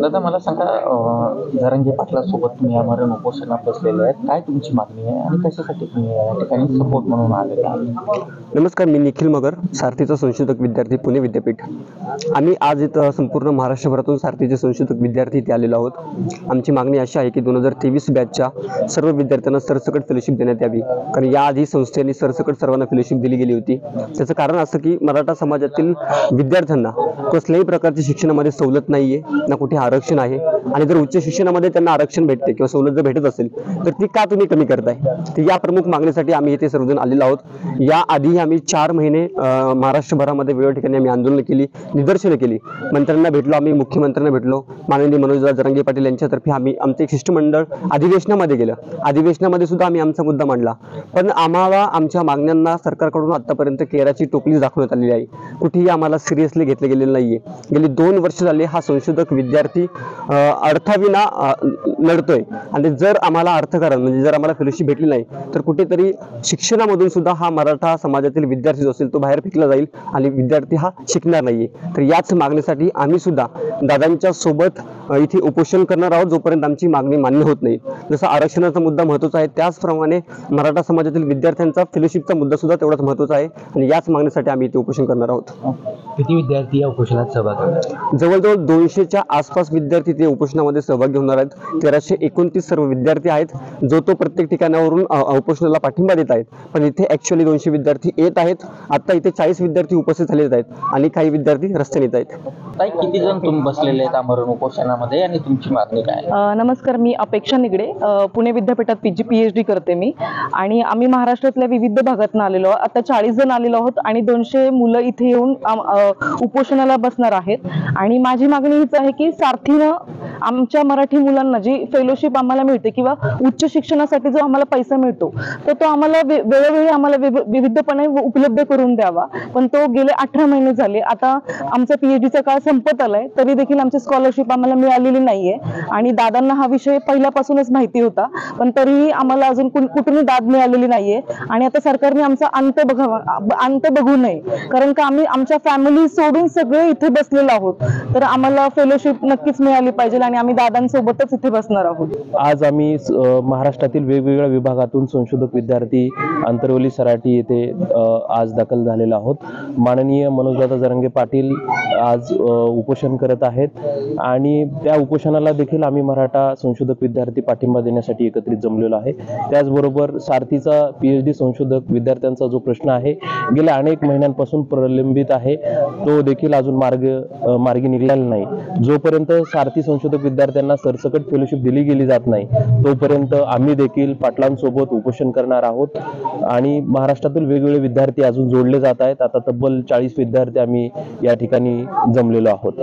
दादा मला सांगा, जरांगे पाटलासोबत तुम्ही आमरण उपोषणात बसलेले आहेत. काय तुमची मागणी आहे आणि कशासाठी तुम्ही या ठिकाणी सपोर्ट म्हणून आलेला आहात? नमस्कार, मी निखिल मगर, सारथीचा संशोधक विद्यार्थी, पुणे विद्यापीठ. आम्ही आज इथं संपूर्ण महाराष्ट्रभरातून सारथीचे संशोधक विद्यार्थी इथे आलेलो आहोत. आमची मागणी अशी आहे की 2023 बॅचच्या सर्व विद्यार्थ्यांना सरसकट फेलोशिप देण्यात यावी, कारण याआधी संस्थेने सरसकट सर्वांना फेलोशिप दिली गेली होती. त्याचं कारण असं की मराठा समाजातील विद्यार्थ्यांना कसल्याही प्रकारच्या शिक्षणामध्ये सवलत नाहीये, ना कुठे आरक्षण आहे. आणि जर उच्च शिक्षणामध्ये त्यांना आरक्षण भेटते किंवा सवलत जर भेटत असेल तर ती का तुम्ही कमी करताय? तर या प्रमुख मागणीसाठी आम्ही इथे सर्वजण आलेलो आहोत. या आधी आम्ही 4 महिने महाराष्ट्रभरामध्ये वेगवेगळ्या ठिकाणी आम्ही आंदोलन केली, निदर्शनं केली. मंत्र्यांना भेटलो, आम्ही मुख्यमंत्र्यांना भेटलो, माननीय मनोज जरांगे पाटील यांच्यातर्फे आम्ही आमचे एक शिष्टमंडळ अधिवेशनामध्ये गेलं. अधिवेशनामध्ये सुद्धा आम्ही आमचा मुद्दा मांडला, पण आम्हाला आमच्या मागण्यांना सरकारकडून आतापर्यंत केराची टोपली दाखवण्यात आलेली आहे. कुठेही आम्हाला सिरियसली घेतले गेलेलं नाहीये. गेली 2 वर्ष झाले हा संशोधक विद्यार्थी अर्थाविना लढतोय. आणि जर आम्हाला अर्थकारण म्हणजे जर आम्हाला फेलोशिप भेटली नाही तर कुठेतरी शिक्षणामधून सुद्धा हा मराठा समाजातील विद्यार्थी जो असेल तो बाहेर फेकला जाईल आणि विद्यार्थी हा शिकणार नाहीये. तर याच मागणीसाठी आम्ही सुद्धा दादांच्या सोबत इथे उपोषण करणार आहोत जोपर्यंत आमची मागणी मान्य होत नाही. जसं आरक्षणाचा मुद्दा महत्त्वाचा आहे, त्याचप्रमाणे मराठा समाजातील विद्यार्थ्यांचा फेलोशिपचा मुद्दा सुद्धा तेवढाच महत्त्वाचा आहे. आणि याच मागणीसाठी आम्ही इथे उपोषण करणार आहोत. किती विद्यार्थी या उपोषणात सहभागी होणार? जवळजवळ 200च्या आसपास विद्यार्थी ते उपोषणामध्ये सहभागी होणार आहेत. 1329 सर्व विद्यार्थी आहेत, जो तो प्रत्येक ठिकाणावरून उपोषणाला पाठिंबा देत आहेत. पण इथे ऍक्च्युअली 200 विद्यार्थी येत आहेत. आता इथे 40 विद्यार्थी उपस्थित झालेले आहेत आणि काही विद्यार्थी रस्त्याने येत आहेत. ताई, किती जण तुम्ही बसलेले आहेत आमरण उपोषणामध्ये आणि तुमची मागणी काय? नमस्कार, मी अपेक्षा निगडे, पुणे विद्यापीठात PhD करते मी. आणि आम्ही महाराष्ट्रातल्या विविध भागातून आलेलो आहोत. आता 40 जण आलेलो आहोत आणि 200 मुलं इथे येऊन उपोषणाला बसणार आहेत. आणि माझी मागणी हीच आहे की सारथीनं आमच्या मराठी मुलांना जी फेलोशिप आम्हाला मिळते किंवा उच्च शिक्षणासाठी जो आम्हाला पैसा मिळतो तर तो आम्हाला वेळोवेळी आम्हाला विविधपणे उपलब्ध करून द्यावा. पण तो गेले 18 महिने झाले. आता आमचा PhDचा काळ संपत आलाय तरी देखील आमची स्कॉलरशिप आम्हाला मिळालेली नाहीये. आणि दादांना हा विषय पहिल्यापासूनच माहिती होता, पण तरीही आम्हाला अजून कुठूनही दाद मिळालेली नाहीये. आणि आता सरकारने आमचा अंत बघू नये, कारण का आम्ही आमच्या फॅमिली सोडून सगळे इथे बसलेलो आहोत. तर आम्हाला फेलोशिप नक्कीच मिळाली पाहिजे आणि आम्ही दादांसोबतच इथे बसणार आहोत. आज आम्ही महाराष्ट्रातील वेगवेगळ्या विभागातून संशोधक विद्यार्थी अंतरवली सराटी येथे आज दाखल झालेलो आहोत. माननीय मनोजदादा जरांगे पाटील आज उपोषण करत आहेत आणि त्या उपोषणाला देखील आम्ही मराठा संशोधक विद्यार्थी पाठिंबा देण्यासाठी एकत्रित जमलेलो आहे. त्याचबरोबर सारथीचा PhD संशोधक विद्यार्थ्यांचा जो प्रश्न आहे गेल्या अनेक महिन्यांपासून प्रलंबित आहे, तो देखील अजून मार्गी निघालेला नाही. जोपर्यंत सारथी संशोधक विद्यार्थ्यांना सरसकट फेलोशिप दिली गेली जात नाही तोपर्यंत आम्ही देखील पाटलांसोबत उपोषण करणार आहोत. आणि महाराष्ट्रातील वेगवेगळे विद्यार्थी अजून जोडले जात आहेत. आता तब्बल 40 विद्यार्थी आम्ही या ठिकाणी जमलेलो आहोत.